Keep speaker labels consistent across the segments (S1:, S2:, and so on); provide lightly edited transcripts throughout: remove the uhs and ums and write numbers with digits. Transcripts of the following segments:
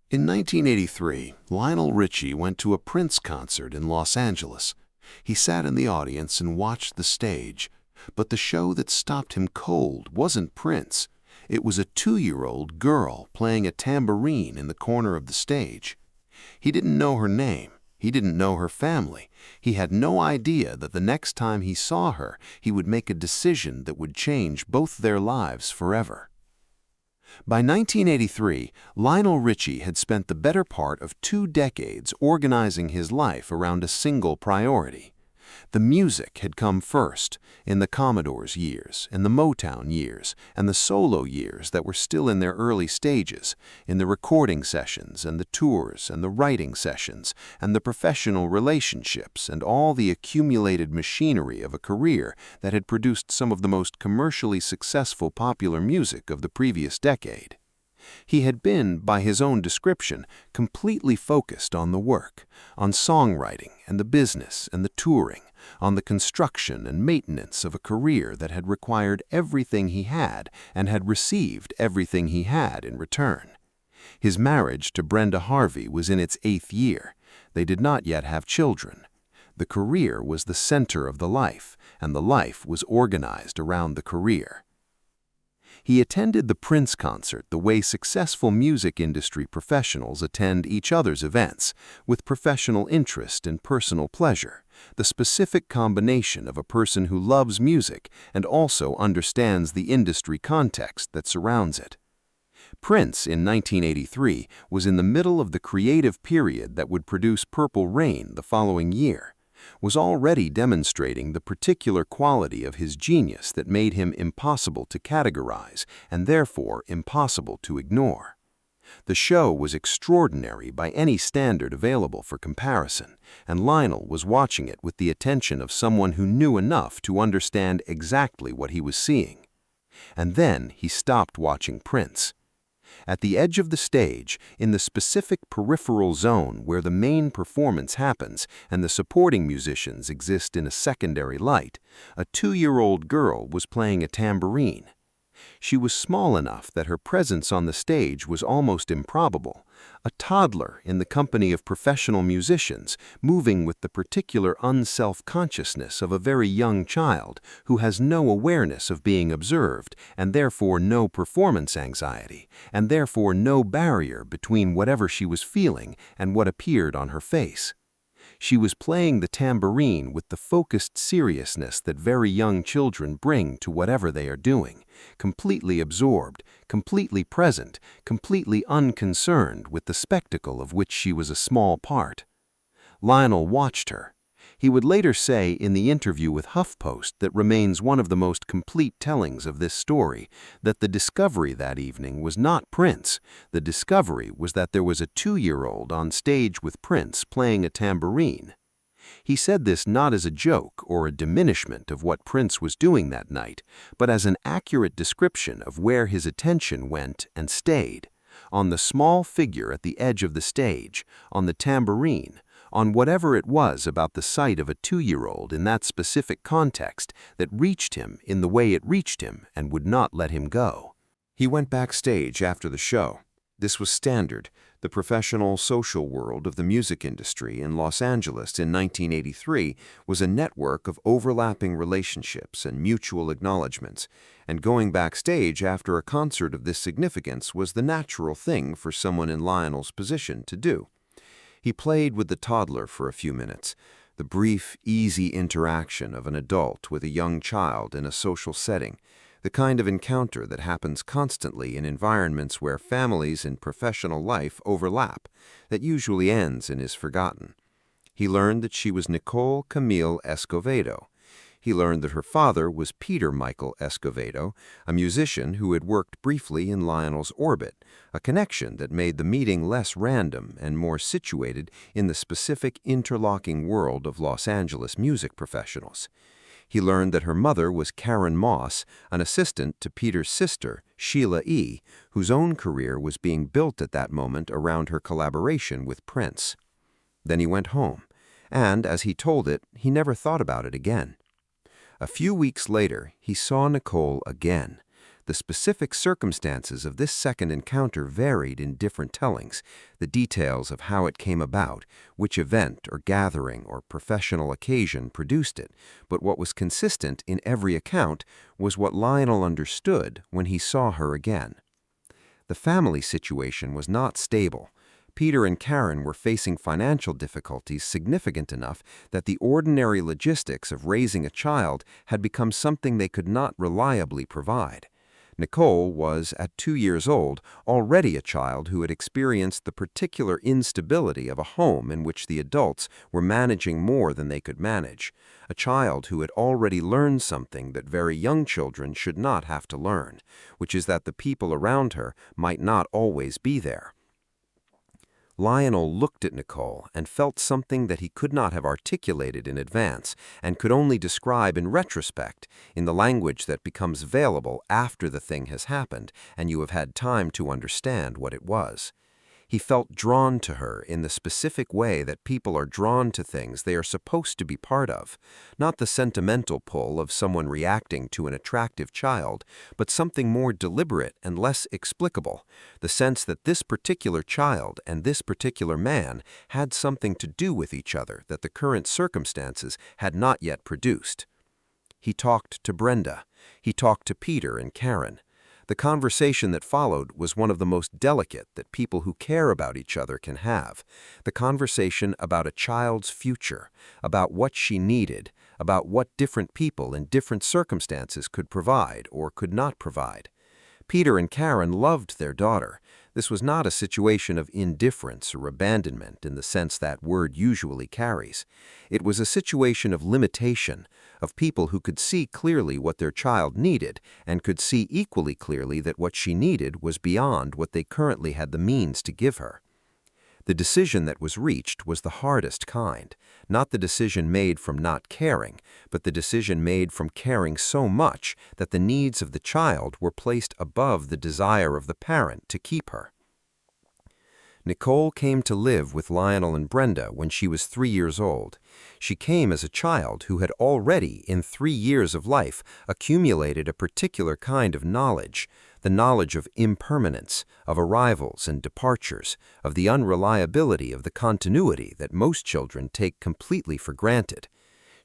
S1: In 1983, Lionel Richie went to a Prince concert in Los Angeles. He sat in the audience and watched the stage, but the show that stopped him cold wasn't Prince. It was a 2-year-old girl playing a tambourine in the corner of the stage. He didn't know her name. He didn't know her family. He had no idea that the next time he saw her, he would make a decision that would change both their lives forever. By 1983, Lionel Richie had spent the better part of 2 decades organizing his life around a single priority. The music had come first, in the Commodore's years, in the Motown years, and the solo years that were still in their early stages, in the recording sessions and the tours and the writing sessions and the professional relationships and all the accumulated machinery of a career that had produced some of the most commercially successful popular music of the previous decade. He had been, by his own description, completely focused on the work, on songwriting and the business and the touring, on the construction and maintenance of a career that had required everything he had and had received everything he had in return. His marriage to Brenda Harvey was in its 8th year. They did not yet have children. The career was the center of the life, and the life was organized around the career. He attended the Prince concert the way successful music industry professionals attend each other's events, with professional interest and personal pleasure, the specific combination of a person who loves music and also understands the industry context that surrounds it. Prince, in 1983, was in the middle of the creative period that would produce Purple Rain the following year, was already demonstrating the particular quality of his genius that made him impossible to categorize and therefore impossible to ignore. The show was extraordinary by any standard available for comparison, and Lionel was watching it with the attention of someone who knew enough to understand exactly what he was seeing. And then he stopped watching Prince. At the edge of the stage, in the specific peripheral zone where the main performance happens and the supporting musicians exist in a secondary light, a 2-year-old girl was playing a tambourine. She was small enough that her presence on the stage was almost improbable, a toddler in the company of professional musicians, moving with the particular unself-consciousness of a very young child who has no awareness of being observed and therefore no performance anxiety, and therefore no barrier between whatever she was feeling and what appeared on her face. She was playing the tambourine with the focused seriousness that very young children bring to whatever they are doing, completely absorbed, completely present, completely unconcerned with the spectacle of which she was a small part. Lionel watched her. He would later say in the interview with HuffPost that remains one of the most complete tellings of this story, that the discovery that evening was not Prince. The discovery was that there was a 2-year-old on stage with Prince playing a tambourine. He said this not as a joke or a diminishment of what Prince was doing that night, but as an accurate description of where his attention went and stayed, on the small figure at the edge of the stage, on the tambourine, on whatever it was about the sight of a 2-year-old in that specific context that reached him in the way it reached him and would not let him go. He went backstage after the show. This was standard, the professional social world of the music industry in Los Angeles in 1983 was a network of overlapping relationships and mutual acknowledgments, and going backstage after a concert of this significance was the natural thing for someone in Lionel's position to do. He played with the toddler for a few minutes, the brief, easy interaction of an adult with a young child in a social setting, the kind of encounter that happens constantly in environments where families and professional life overlap, that usually ends and is forgotten. He learned that she was Nicole Camille Escovedo. He learned that her father was Peter Michael Escovedo, a musician who had worked briefly in Lionel's orbit, a connection that made the meeting less random and more situated in the specific interlocking world of Los Angeles music professionals. He learned that her mother was Karen Moss, an assistant to Peter's sister, Sheila E., whose own career was being built at that moment around her collaboration with Prince. Then he went home, and, as he told it, he never thought about it again. A few weeks later, he saw Nicole again.
S2: The specific circumstances of this second encounter varied in different tellings, the details of how it came about, which event or gathering or professional occasion produced it, but what was consistent in every account was what Lionel understood when he saw her again. The family situation was not stable. Peter and Karen were facing financial difficulties significant enough that the ordinary logistics of raising a child had become something they could not reliably provide. Nicole was, at 2 years old, already a child who had experienced the particular instability of a home in which the adults were managing more than they could manage, a child who had already learned something that very young children should not have to learn, which is that the people around her might not always be there. Lionel looked at Nicole and felt something that he could not have articulated in advance and could only describe in retrospect, in the language that becomes available after the thing has happened and you have had time to understand what it was. He felt drawn to her in the specific way that people are drawn to things they are supposed to be part of, not the sentimental pull of someone reacting to an attractive child, but something more deliberate and less explicable, the sense that this particular child and this particular man had something to do with each other that the current circumstances had not yet produced. He talked to Brenda. He talked to Peter and Karen. The conversation that followed was one of the most delicate that people who care about each other can have. The conversation about a child's future, about what she needed, about what different people in different circumstances could provide or could not provide. Peter and Karen loved their daughter. This was not a situation of indifference or abandonment in the sense that word usually carries. It was a situation of limitation, of people who could see clearly what their child needed and could see equally clearly that what she needed was beyond what they currently had the means to give her. The decision that was reached was the hardest kind, not the decision made from not caring, but the decision made from caring so much that the needs of the child were placed above the desire of the parent to keep her. Nicole came to live with Lionel and Brenda when she was 3 years old. She came as a child who had already, in 3 years of life, accumulated a particular kind of knowledge, the knowledge of impermanence, of arrivals and departures, of the unreliability of the continuity that most children take completely for granted.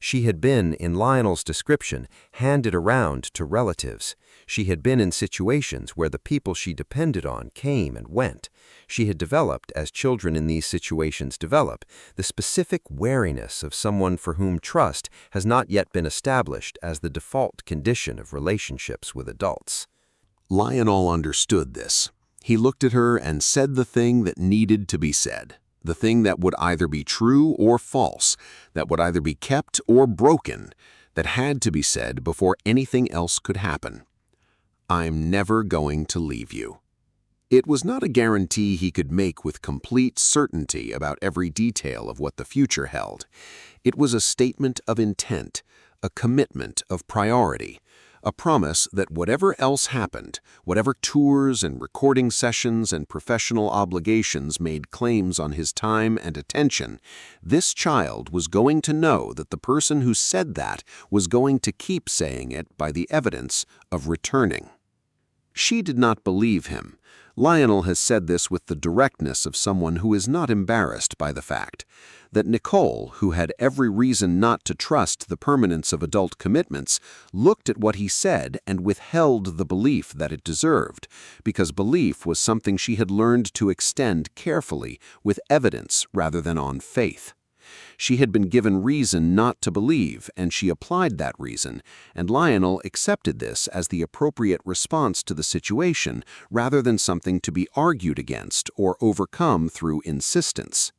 S2: She had been, in Lionel's description, handed around to relatives. She had been in situations where the people she depended on came and went. She had developed, as children in these situations develop, the specific wariness of someone for whom trust has not yet been established as the default condition of relationships with adults.
S1: Lionel understood this. He looked at her and said the thing that needed to be said. The thing that would either be true or false, that would either be kept or broken, that had to be said before anything else could happen. I'm never going to leave you. It was not a guarantee he could make with complete certainty about every detail of what the future held. It was a statement of intent, a commitment of priority, a promise that whatever else happened, whatever tours and recording sessions and professional obligations made claims on his time and attention, this child was going to know that the person who said that was going to keep saying it by the evidence of returning. She did not believe him. Lionel has said this with the directness of someone who is not embarrassed by the fact that Nicole, who had every reason not to trust the permanence of adult commitments, looked at what he said and withheld the belief that it deserved, because belief was something she had learned to extend carefully with evidence rather than on faith. She had been given reason not to believe, and she applied that reason, and Lionel accepted this as the appropriate response to the situation rather than something to be argued against or overcome through insistence.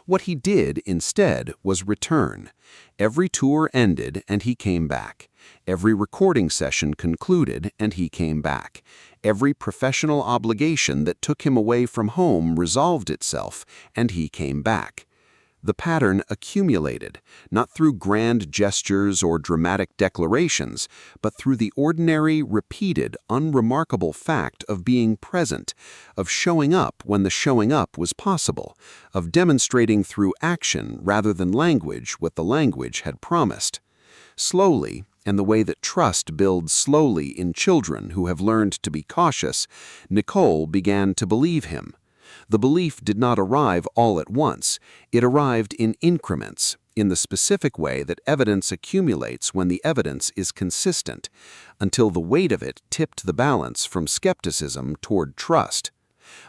S1: What he did instead was return. Every tour ended and he came back. Every recording session concluded and he came back. Every professional obligation that took him away from home resolved itself and he came back. The pattern accumulated, not through grand gestures or dramatic declarations, but through the ordinary, repeated, unremarkable fact of being present, of showing up when the showing up was possible, of demonstrating through action rather than language what the language had promised. Slowly, and the way that trust builds slowly in children who have learned to be cautious, Nicole began to believe him. The belief did not arrive all at once. It arrived in increments, in the specific way that evidence accumulates when the evidence is consistent, until the weight of it tipped the balance from skepticism toward trust.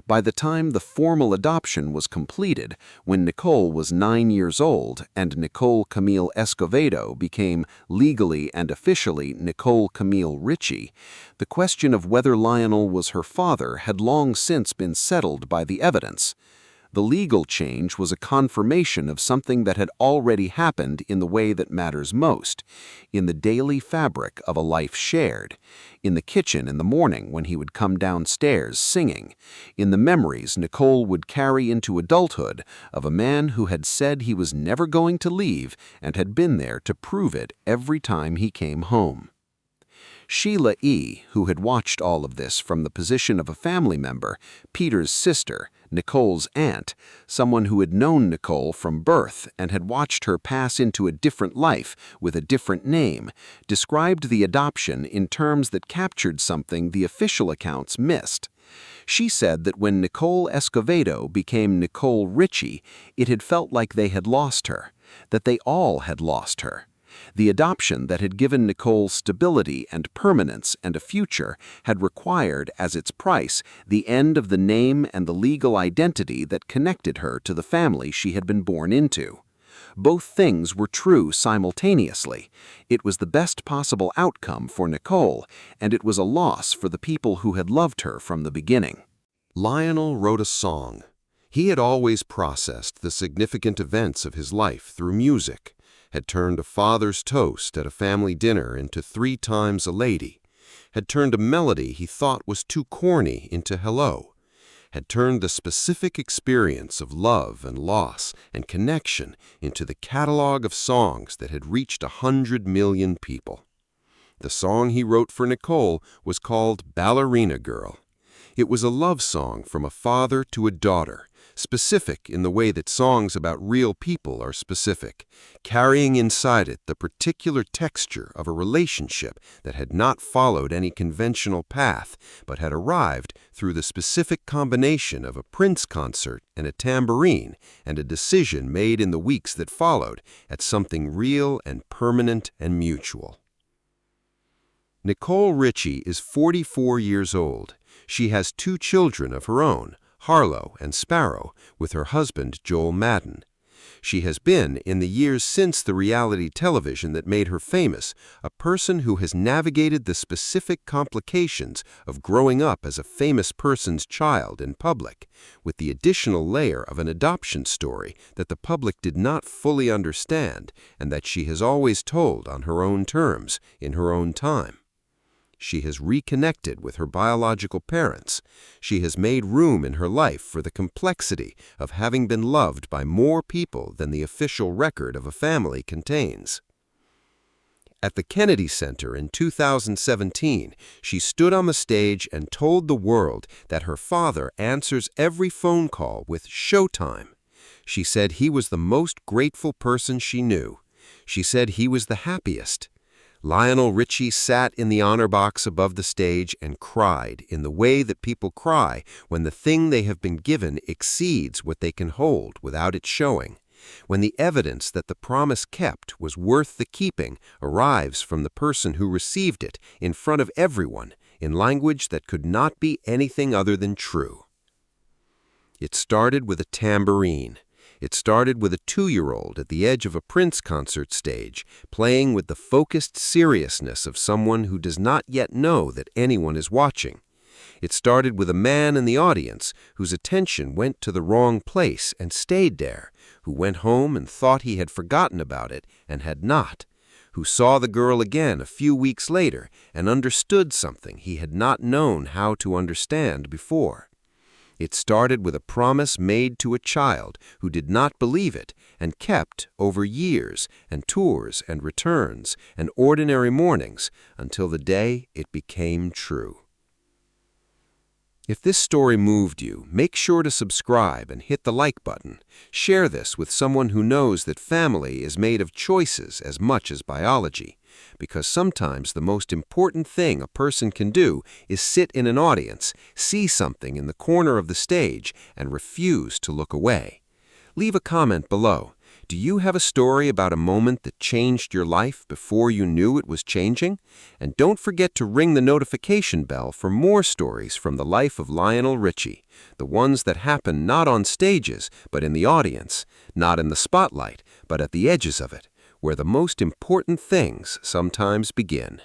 S1: By the time the formal adoption was completed, when Nicole was 9 years old and Nicole Camille Escovedo became legally and officially Nicole Camille Richie, the question of whether Lionel was her father had long since been settled by the evidence. The legal change was a confirmation of something that had already happened in the way that matters most, in the daily fabric of a life shared, in the kitchen in the morning when he would come downstairs singing, in the memories Nicole would carry into adulthood of a man who had said he was never going to leave and had been there to prove it every time he came home. Sheila E., who had watched all of this from the position of a family member, Peter's sister, Nicole's aunt, someone who had known Nicole from birth and had watched her pass into a different life with a different name, described the adoption in terms that captured something the official accounts missed. She said that when Nicole Escovedo became Nicole Richie, it had felt like they had lost her, that they all had lost her. The adoption that had given Nicole stability and permanence and a future had required as its price the end of the name and the legal identity that connected her to the family she had been born into. Both things were true simultaneously. It was the best possible outcome for Nicole, and it was a loss for the people who had loved her from the beginning.
S3: Lionel wrote a song. He had always processed the significant events of his life through music, had turned a father's toast at a family dinner into 3 times a lady, had turned a melody he thought was too corny into hello, had turned the specific experience of love and loss and connection into the catalog of songs that had reached 100 million people. The song he wrote for Nicole was called Ballerina Girl. It was a love song from a father to a daughter, specific in the way that songs about real people are specific, carrying inside it the particular texture of a relationship that had not followed any conventional path, but had arrived through the specific combination of a Prince concert and a tambourine and a decision made in the weeks that followed at something real and permanent and mutual. Nicole Richie is 44 years old. She has 2 children of her own, Harlow and Sparrow, with her husband Joel Madden. She has been, in the years since the reality television that made her famous, a person who has navigated the specific complications of growing up as a famous person's child in public, with the additional layer of an adoption story that the public did not fully understand and that she has always told on her own terms, in her own time. She has reconnected with her biological parents. She has made room in her life for the complexity of having been loved by more people than the official record of a family contains. At the Kennedy Center in 2017, she stood on the stage and told the world that her father answers every phone call with "Showtime." She said he was the most grateful person she knew. She said he was the happiest. Lionel Richie sat in the honor box above the stage and cried in the way that people cry when the thing they have been given exceeds what they can hold without it showing, when the evidence that the promise kept was worth the keeping arrives from the person who received it in front of everyone in language that could not be anything other than true. It started with a tambourine. It started with a 2-year-old at the edge of a Prince concert stage, playing with the focused seriousness of someone who does not yet know that anyone is watching. It started with a man in the audience whose attention went to the wrong place and stayed there, who went home and thought he had forgotten about it and had not, who saw the girl again a few weeks later and understood something he had not known how to understand before. It started with a promise made to a child who did not believe it and kept over years and tours and returns and ordinary mornings until the day it became true. If this story moved you, make sure to subscribe and hit the like button. Share this with someone who knows that family is made of choices as much as biology. because sometimes the most important thing a person can do is sit in an audience, see something in the corner of the stage, and refuse to look away. Leave a comment below. Do you have a story about a moment that changed your life before you knew it was changing? And don't forget to ring the notification bell for more stories from the life of Lionel Richie, the ones that happen not on stages, but in the audience, not in the spotlight, but at the edges of it, where the most important things sometimes begin.